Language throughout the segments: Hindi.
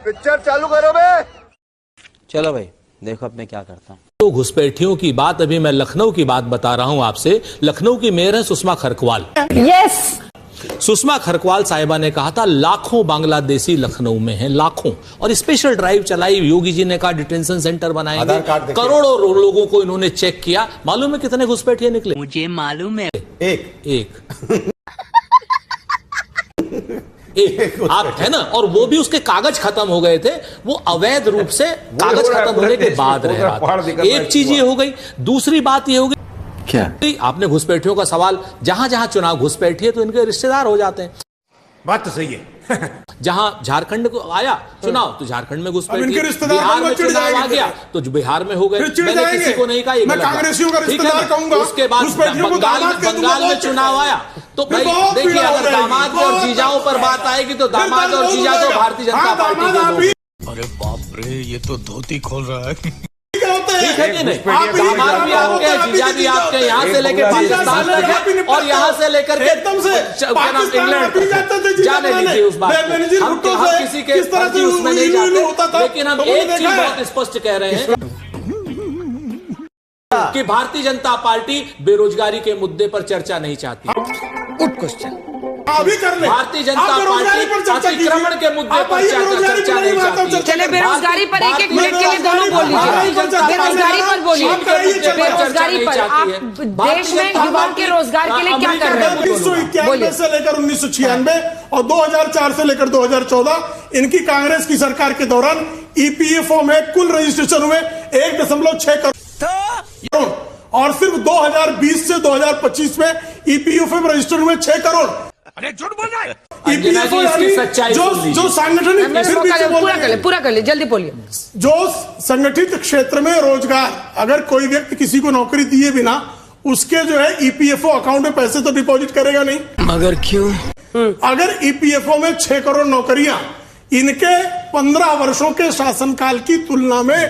पिक्चर चालू करो बे। चलो भाई देखो अब मैं क्या करता हूँ। तो घुसपैठियों की बात, अभी मैं लखनऊ की बात बता रहा हूं आपसे। लखनऊ की मेयर है सुषमा खरकवाल। यस। सुषमा खरकवाल साहिबा ने कहा था लाखों बांग्लादेशी लखनऊ में हैं, लाखों, और स्पेशल ड्राइव चलाई। योगी जी ने कहा डिटेंशन सेंटर बनाएंगे। करोड़ों लोगों को इन्होंने चेक किया। मालूम है कितने घुसपैठिए निकले? मुझे मालूम है एक आप है ना। और वो भी उसके कागज खत्म हो गए थे, वो अवैध रूप से कागज खत्म होने के बाद रह रहा था। एक चीज ये हो गई। दूसरी बात ये हो गई, क्या आपने घुसपैठियों का सवाल, जहां जहां चुनाव घुसपैठिए तो इनके रिश्तेदार हो जाते हैं। बात तो सही है। जहां झारखंड को आया चुनाव तो झारखंड में घुसपैठिए, बिहार में चुनाव आ गया तो बिहार में हो गए। मैंने किसी को नहीं कहा, मैं कांग्रेसियों का रिश्तेदार कहूंगा। उसके बाद बंगाल में चुनाव आया तो भाई देखिए, अगर दामाद और जीजाओं पर बात आएगी तो दामाद और जीजा तो भारतीय जनता पार्टी के। अरे बाप रे, ये तो धोती खोल रहा है। ठीक है कि नहीं? दामाद भी आपके, जीजा भी आपके, यहाँ से लेकर पाकिस्तान तक है और यहाँ से लेकर के एकदम से इंग्लैंड जाने दीजिए। उस बात हम किसी के उसमें नहीं जाते, लेकिन हम एक चीज बहुत स्पष्ट कह रहे हैं कि भारतीय जनता पार्टी बेरोजगारी के मुद्दे पर चर्चा नहीं चाहती। Good question. अभी कर ले। भारतीय जनता पार्टी अतिक्रमण के मुद्दे पर चर्चा नहीं चाहती। चले बेरोजगारी पर एक मिनट के लिए दोनों बोल लीजिए। बेरोजगारी पर बोलिए। बेरोजगारी पर आप देश में युवाओं के रोजगार के लिए क्या कर रहे हैं? 1991 से लेकर 1996 और 2004 से लेकर 2014 इनकी कांग्रेस की सरकार के दौरान ईपीएफओ में कुल रजिस्ट्रेशन हुए 1.6 करोड़ और सिर्फ 2020 से 2025 में ईपीएफओ में रजिस्टर हुए 6 करोड़। अरे झूठ बोल रहा है। जो संगठन पूरा कर ले जल्दी बोलिए। जो संगठित क्षेत्र में रोजगार, अगर कोई व्यक्ति किसी को नौकरी दिए बिना उसके जो है ईपीएफओ अकाउंट में पैसे तो डिपॉजिट करेगा नहीं। मगर क्यों? अगर ईपीएफओ में 6 करोड़ नौकरियां इनके 15 वर्षों के शासनकाल की तुलना में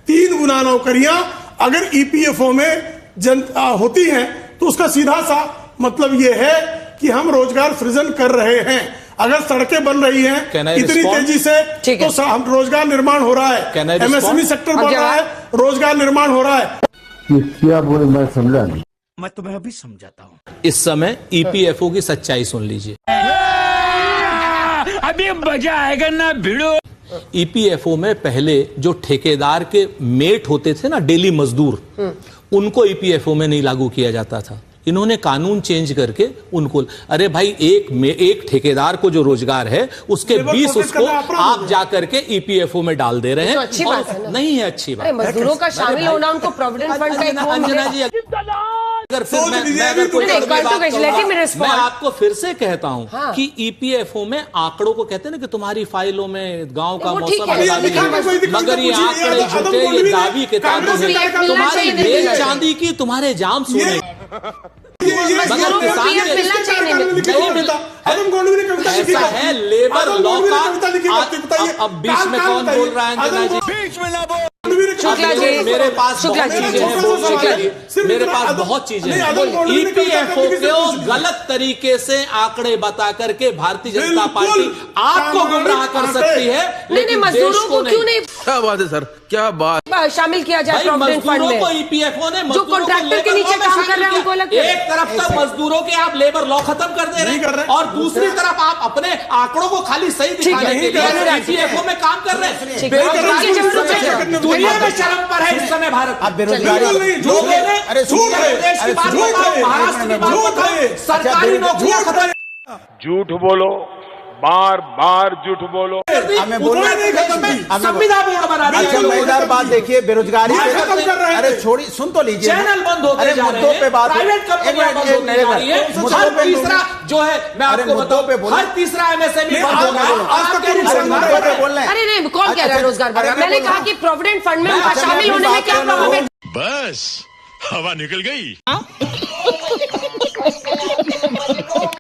3 गुना नौकरियां अगर ईपीएफओ में होती हैं तो उसका सीधा सा मतलब यह है कि हम रोजगार सृजन कर रहे हैं। अगर सड़कें बन रही हैं इतनी तेजी से तो हम रोजगार निर्माण हो रहा है। एमएसएमई सेक्टर बढ़ रहा है, रोजगार निर्माण हो रहा है। क्या बोले मैं समझा नहीं। मैं तुम्हें अभी समझाता हूँ। इस समय ईपीएफओ की सच्चाई सुन लीजिए। अभी मजा आएगा ना भिड़ो। ईपीएफओ में पहले जो ठेकेदार के मेट होते थे ना, डेली मजदूर, उनको ईपीएफओ में नहीं लागू किया जाता था। इन्होंने कानून चेंज करके उनको, अरे भाई एक ठेकेदार को जो रोजगार है उसके 20 उसको आप जाकर के ईपीएफओ में डाल दे रहे हैं। तो अच्छी बात है ना? नहीं है अच्छी बात। मजदूरों का शामिल होना उनको प्रोविडेंट फंड का एक अंजना जी, अगर फिर मैं आपको फिर से कहता हूं कि ईपीएफओ में आंकड़ों को कहते हैं ना कि तुम्हारी फाइलों में गांव का मौसम, मगर ये आंकड़े झूठे, ये दावी किताबी है। तुम्हारी बेल चांदी की, तुम्हारे जाम सोने, ऐसा है लेबर लॉ का। अब बीच में कौन बोल रहा है अंजना जी? बीच में ना बोल। शुक्ला जी, मेरे पास बहुत चीजें हैं बोलने के लिए। मेरे पास बहुत चीजें हैं। ईपीएफओ को गलत तरीके से आंकड़े बता करके भारतीय जनता पार्टी आपको गुमराह कर सकती है, लेकिन मजदूरों को क्यों नहीं? क्या बात है सर, क्या बात शामिल किया जाए प्रोविडेंट फंड में? को ईपीएफओ ने जो कॉन्ट्रैक्टर के नीचे काम कर रहे हैं उनको अलग। एक तरफ तो मजदूरों के आप लेबर लॉ खत्म कर दे रहे हैं और दूसरी तरफ आप अपने आंकड़ों को खाली सही दिखाने के लिए ईपीएफओ में काम कर रहे हैं। दुनिया में शर्म पर है इस समय भारत। आप बेरोजगारी महाराष्ट्र की बात बताओ, सरकारी नौकरियां खत्म। झूठ बोलो, बार बार झूठ बोलो। संविदा बोर्ड बना दिया। अच्छा मजेदार बात देखिए, बेरोजगारी पे अरे छोड़ी, सुन तो लीजिए। चैनल बंद होते जा रहे हैं, प्राइवेट कंपनियां बंद होती जा रही है। हर तीसरा जो है, मैं आपको बताऊं, हर तीसरा एमएसएमई बंद हो गया। अरे नहीं, कौन कह रहा है रोजगार बढ़ रहा है? मैंने कहा कि प्रोविडेंट फंड में उनका शामिल होने में क्या प्रॉब्लम है? बस हवा निकल गई।